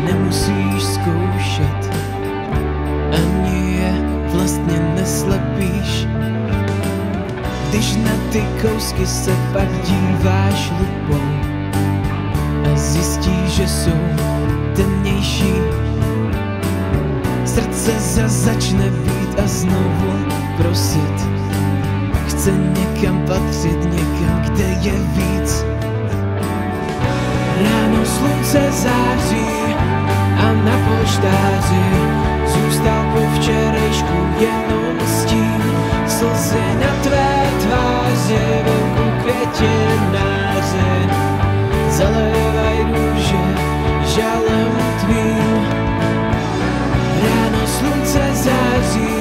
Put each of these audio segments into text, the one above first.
nemusíš zkoušet, ani je vlastně neslepíš. Když na ty kousky se pak díváš lupou a zjistíš, že jsou temnější, srdce začne být a znovu prosit. Chce někam patřit, někam, kde je víc. Ráno slunce září a na polštáři zůstal po včerejšku jenom stín. Slzy na tvé tváři, venku květináři zalévaj růže žalem tvým. Ráno slunce září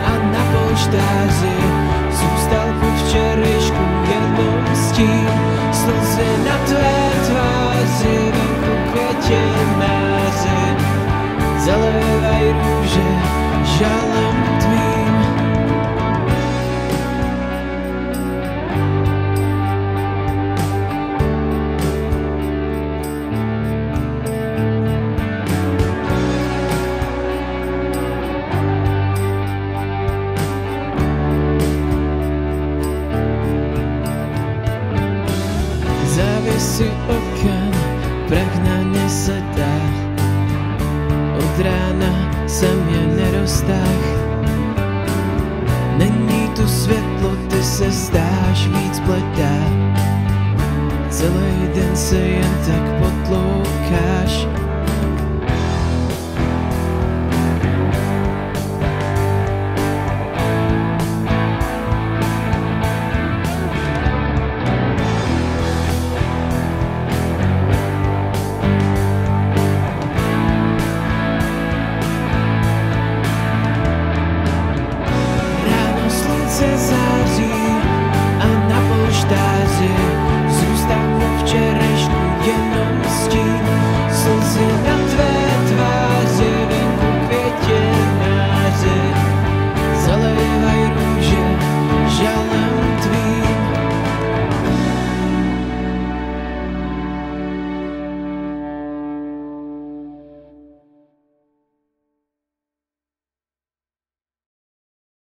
a na polštáři zůstal po včerejšku jenom stín. Slzy na tvé tváři, venku květináři zalévaj růže žalem tvým. Závěsy oken, prach na ně se dá. Od rána jsem je neroztáh. Není tu světlo, ty se zdáš víc bledá. Celý den se jen tak potloukáš.